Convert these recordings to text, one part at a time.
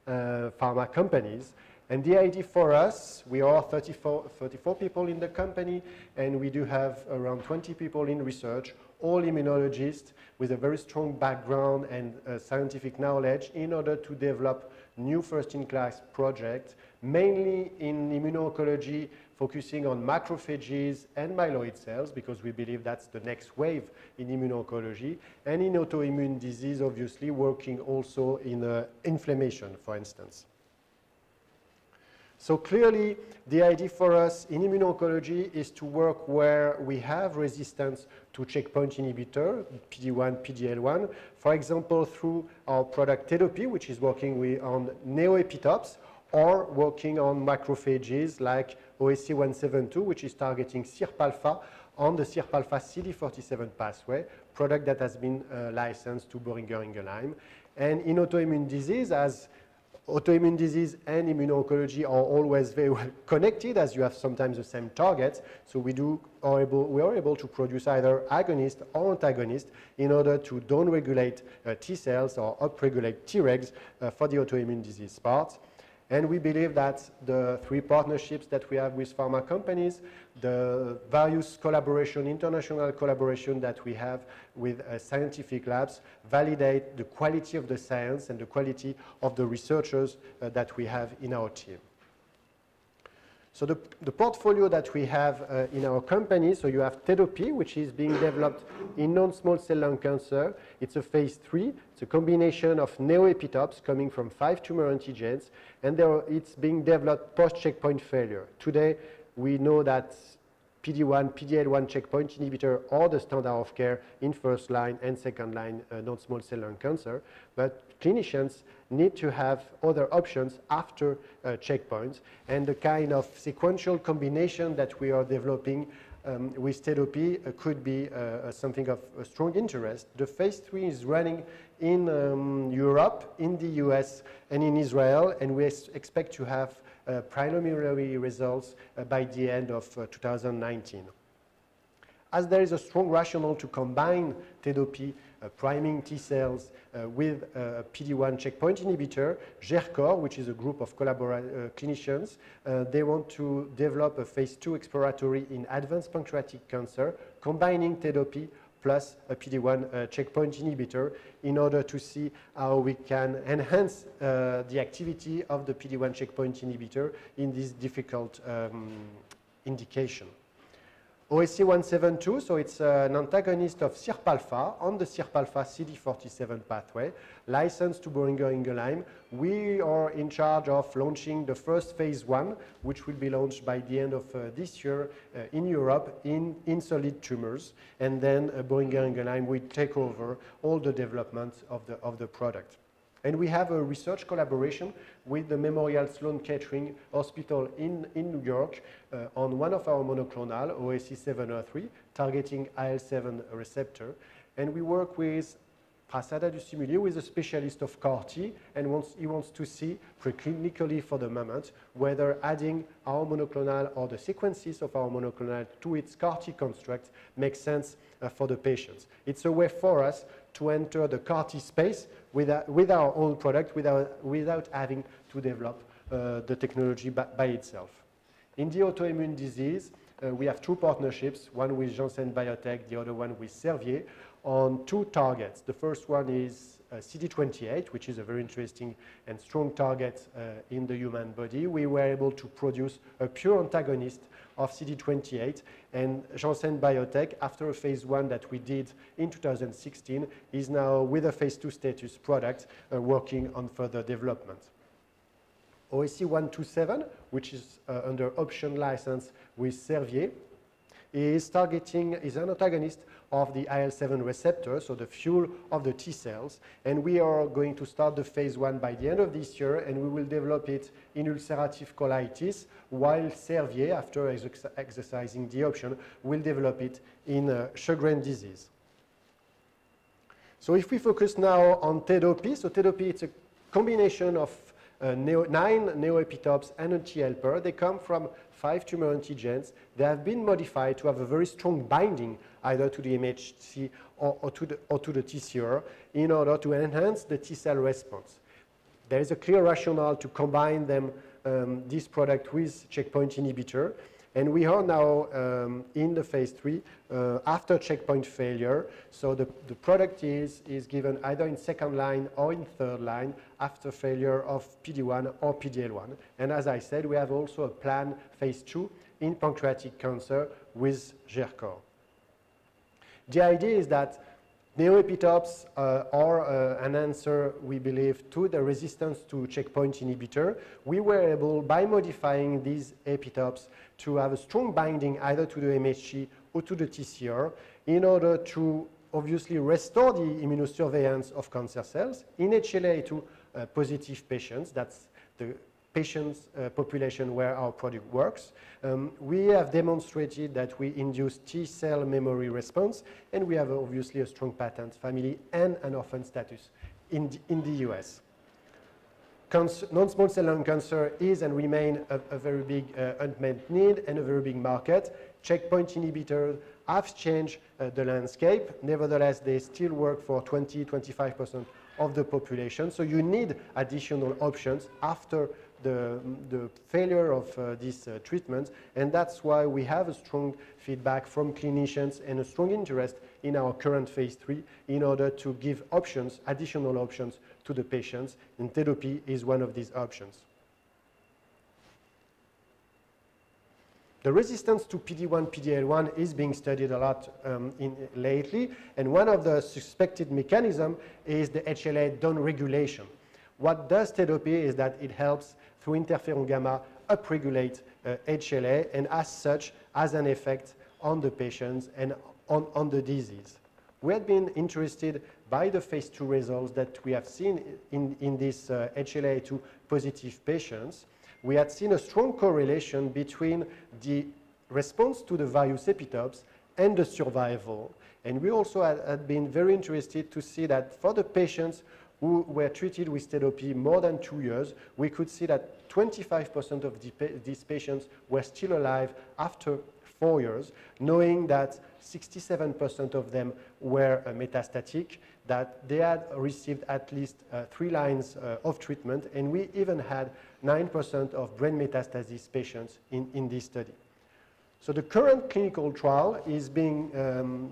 pharma companies. And the idea for us, we are 34 people in the company, and we do have around 20 people in research, all immunologists with a very strong background and scientific knowledge in order to develop new first-in-class projects, mainly in immuno-oncology, focusing on macrophages and myeloid cells, because we believe that's the next wave in immuno-oncology, and in autoimmune disease, obviously, working also in inflammation, for instance. So clearly, the idea for us in immuno-oncology is to work where we have resistance to checkpoint inhibitor, PD-1, PD-L1, for example, through our product Tedopi, which is working on neoepitopes, or working on macrophages like OSE 172, which is targeting SIRP-alpha on the SIRP-alpha CD47 pathway, product that has been licensed to Boehringer Ingelheim. And in autoimmune disease, as autoimmune disease and immuno-oncology are always very well connected, as you have sometimes the same targets. So we are able to produce either agonist or antagonist in order to down-regulate T cells or up-regulate Tregs for the autoimmune disease part. And we believe that the three partnerships that we have with pharma companies, the various collaboration, international collaboration that we have with scientific labs, validate the quality of the science and the quality of the researchers that we have in our team. So the portfolio that we have in our company, so you have Tedopi, which is being developed in non-small cell lung cancer. It's a phase 3. It's a combination of neoepitopes coming from 5 tumor antigens, and it's being developed post-checkpoint failure. Today, we know that PD-1, PD-L1 checkpoint inhibitor are the standard of care in first line and second line non-small cell lung cancer, but clinicians need to have other options after checkpoints, and the kind of sequential combination that we are developing with Tedopi could be something of a strong interest. The phase 3 is running in Europe, in the US, and in Israel, and we expect to have preliminary results by the end of 2019. As there is a strong rationale to combine Tedopi priming T cells with a PD-1 checkpoint inhibitor, GERCOR, which is a group of clinicians, they want to develop a phase 2 exploratory in advanced pancreatic cancer, combining Tedopi plus a PD-1 checkpoint inhibitor in order to see how we can enhance the activity of the PD-1 checkpoint inhibitor in this difficult indication. OSE 172, so it's an antagonist of SIRP-alpha on the SIRP-alpha CD47 pathway, licensed to Boehringer Ingelheim. We are in charge of launching the first phase 1, which will be launched by the end of this year in Europe in solid tumors, and then Boehringer Ingelheim will take over all the development of the product. And we have a research collaboration with the Memorial Sloan Kettering Hospital in New York on one of our monoclonal, OSE 703, targeting IL-7 receptor. And we work with Prasada Dusimuli, who is a specialist of CAR-T, and he wants to see preclinically for the moment whether adding our monoclonal or the sequences of our monoclonal to its CAR-T construct makes sense for the patients. It's a way for us to enter the CAR-T space with our own product without having to develop the technology by itself. In the autoimmune disease, we have two partnerships, one with Janssen Biotech, the other one with Servier, on two targets. The first one is CD28, which is a very interesting and strong target in the human body. We were able to produce a pure antagonist of CD28, and Janssen Biotech, after a phase 1 that we did in 2016, is now with a phase 2 status product working on further development. OSE 127, which is under option license with Servier, is an antagonist of the IL-7 receptor, so the fuel of the T cells, and we are going to start the phase 1 by the end of this year, and we will develop it in ulcerative colitis, while Servier, after exercising the option, will develop it in Sjogren disease. So if we focus now on Tedopi, so Tedopi, it's a combination of 9 neoepitopes and a T helper. They come from 5 tumor antigens. They have been modified to have a very strong binding either to the MHC or to the TCR in order to enhance the T cell response. There is a clear rationale to combine them, this product with checkpoint inhibitor. And we are now in the phase 3 after checkpoint failure. So the product is given either in second line or in third line after failure of PD-1 or PD-L1. And as I said, we have also a planned phase 2 in pancreatic cancer with Gercor. The idea is that neoepitopes are an answer, we believe, to the resistance to checkpoint inhibitor. We were able, by modifying these epitopes, to have a strong binding either to the MHC or to the TCR in order to obviously restore the immunosurveillance of cancer cells in HLA-A2 positive patients. That's the patients population where our product works. We have demonstrated that we induce T-cell memory response, and we have obviously a strong patent family and an orphan status in the US. Non-small cell lung cancer is and remains a very big unmet need and a very big market. Checkpoint inhibitors have changed the landscape. Nevertheless, they still work for 20–25% of the population. So you need additional options after the failure of these treatments, and that's why we have a strong feedback from clinicians and a strong interest in our current phase 3 in order to give options, additional options to the patients, and therapy is one of these options. The resistance to PD-1, PD-L1 is being studied a lot lately, and one of the suspected mechanisms is the HLA downregulation. What does therapy is that it helps through interferon gamma upregulate HLA, and as such has an effect on the patients and on the disease. We have been interested by the phase 2 results that we have seen in these HLA-A2 positive patients. We had seen a strong correlation between the response to the various epitopes and the survival. And we also had been very interested to see that for the patients who were treated with therapy more than 2 years, we could see that 25% of these patients were still alive after 4 years, knowing that 67% of them were metastatic, that they had received at least 3 lines of treatment, and we even had 9% of brain metastasis patients in this study. So the current clinical trial is being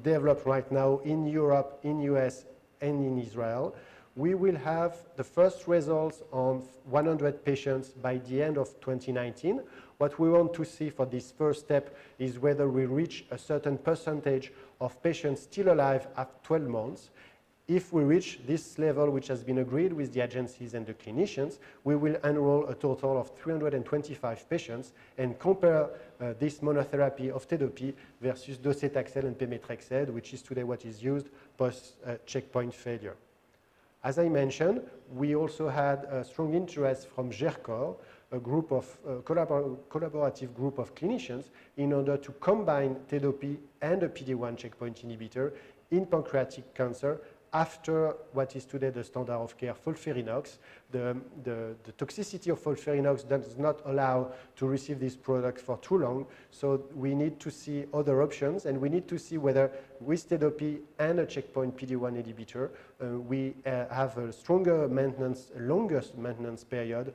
developed right now in Europe, in US, and in Israel. We will have the first results on 100 patients by the end of 2019. What we want to see for this first step is whether we reach a certain percentage of patients still alive at 12 months. If we reach this level, which has been agreed with the agencies and the clinicians, we will enroll a total of 325 patients and compare this monotherapy of therapy versus docetaxel and pemetrexed, which is today what is used post-checkpoint failure. As I mentioned, we also had a strong interest from Gercor, a group of collaborative group of clinicians, in order to combine therapy and a PD-1 checkpoint inhibitor in pancreatic cancer after what is today the standard of care, FOLFIRINOX. The toxicity of FOLFIRINOX does not allow to receive this product for too long, so we need to see other options, and we need to see whether with therapy and a checkpoint PD-1 inhibitor, we have a stronger maintenance, longest maintenance period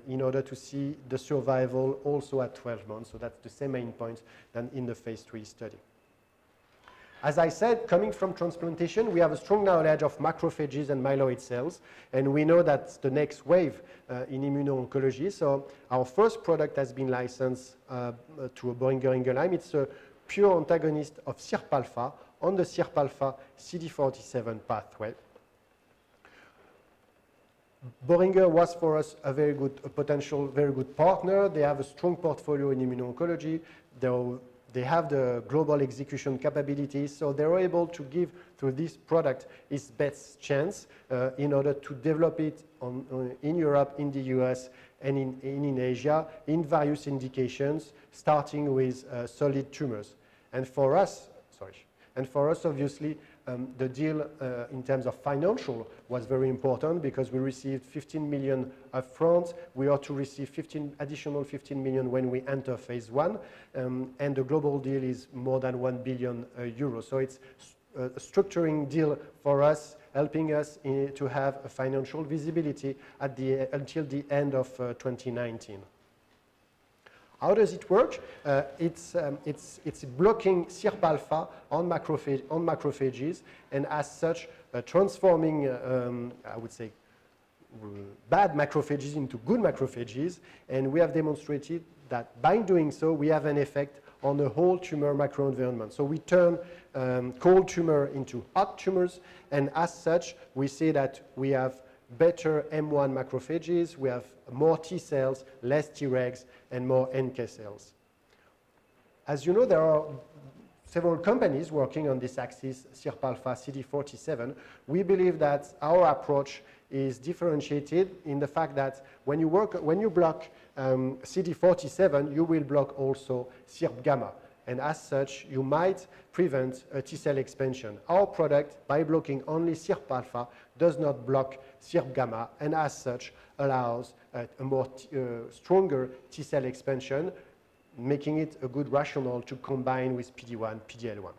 in order to see the survival also at 12 months. So that's the same endpoint than in the phase 3 study. As I said, coming from transplantation, we have a strong knowledge of macrophages and myeloid cells, and we know that's the next wave in immuno-oncology. So our first product has been licensed to a Boehringer Ingelheim. It's a pure antagonist of SIRP-alpha on the SIRP-alpha CD47 pathway. Boehringer was for us a very good, potential very good partner. They have a strong portfolio in immuno-oncology. They have the global execution capabilities, so they're able to give to this product its best chance in order to develop it in Europe, in the US, and in Asia, in various indications, starting with solid tumors. And for us, obviously, the deal in terms of financial was very important because we received 15 million upfront. We are to receive additional 15 million when we enter phase 1, and the global deal is more than 1 billion euros. So it's a structuring deal for us helping us to have a financial visibility until the end of 2019. How does it work? It's blocking SIRP-alpha on macrophages, and as such, transforming, I would say, bad macrophages into good macrophages. And we have demonstrated that by doing so, we have an effect on the whole tumor microenvironment. So we turn cold tumor into hot tumors, and as such, we see that we have better M1 macrophages, we have more T cells, less Tregs, and more NK cells. As you know, there are several companies working on this axis, SIRP-alpha, CD47. We believe that our approach is differentiated in the fact that when you block CD47, you will block also SIRP-gamma. And as such, you might prevent a T cell expansion. Our product, by blocking only SIRP-alpha, does not block SIRP-gamma, and as such, allows a more stronger T cell expansion, making it a good rationale to combine with PD-1, PD-L1.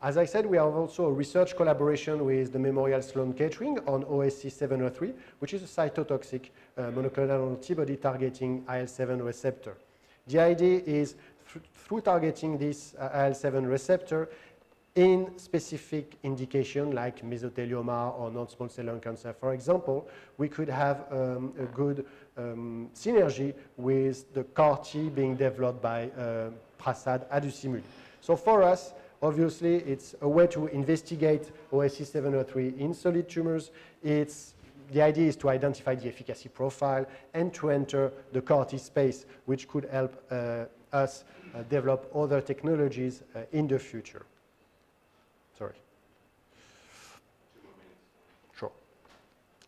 As I said, we have also a research collaboration with the Memorial Sloan Kettering on OSE 703, which is a cytotoxic monoclonal antibody targeting IL-7 receptor. The idea is through targeting this IL-7 receptor in specific indication like mesothelioma or non-small cell lung cancer, for example, we could have a good synergy with the CAR-T being developed by Prasad Adusumilli. So for us, obviously, it's a way to investigate OSE 703 in solid tumors. The idea is to identify the efficacy profile and to enter the CAR-T space, which could help us develop other technologies in the future. Sorry. 2 more minutes. Sure.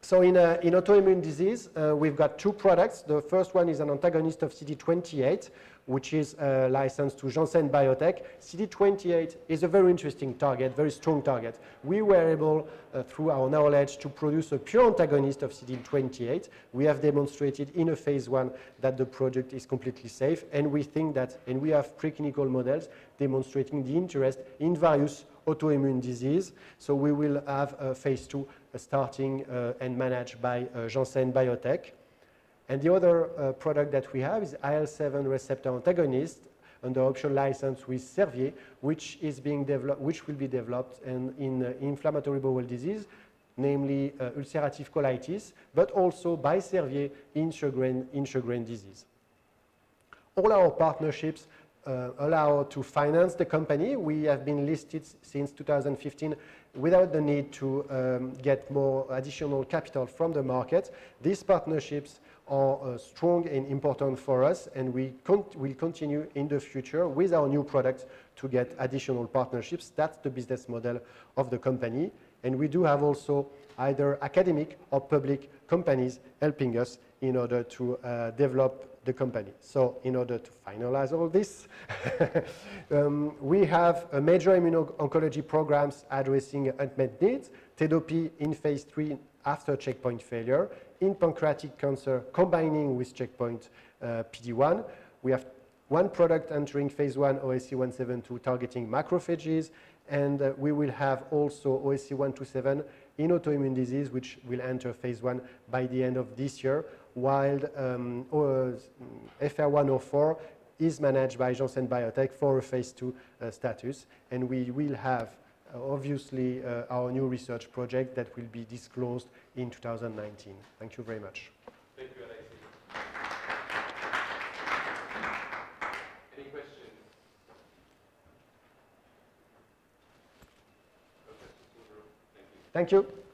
So in autoimmune disease, we've got 2 products. The first one is an antagonist of CD28, which is licensed to Janssen Biotech. CD28 is a very interesting target, very strong target. We were able, through our knowledge, to produce a pure antagonist of CD28. We have demonstrated in a phase 1 that the product is completely safe, and we think that, and we have preclinical models demonstrating the interest in various autoimmune disease. So we will have a phase 2 starting and managed by Janssen Biotech. And the other product that we have is IL-7 receptor antagonist under option license with Servier, which will be developed in inflammatory bowel disease, namely ulcerative colitis, but also by Servier in Sjögren disease. All our partnerships allow to finance the company. We have been listed since 2015 without the need to get more additional capital from the market. These partnerships are strong and important for us, and we will continue in the future with our new products to get additional partnerships. That's the business model of the company. And we do have also either academic or public companies helping us in order to develop the company. So in order to finalize all this, we have a major immuno-oncology programs addressing unmet needs, Tedopi in phase 3 after checkpoint failure, in pancreatic cancer combining with checkpoint PD-1. We have 1 product entering phase 1, OSE 172, targeting macrophages, and we will have also OSE 127 in autoimmune disease, which will enter phase 1 by the end of this year, while FR104 is managed by Janssen Biotech for a phase 2 status, and we will have obviously our new research project that will be disclosed in 2019. Thank you very much. Thank you, Alexis. Any questions? No questions in the room. Thank you. Thank you.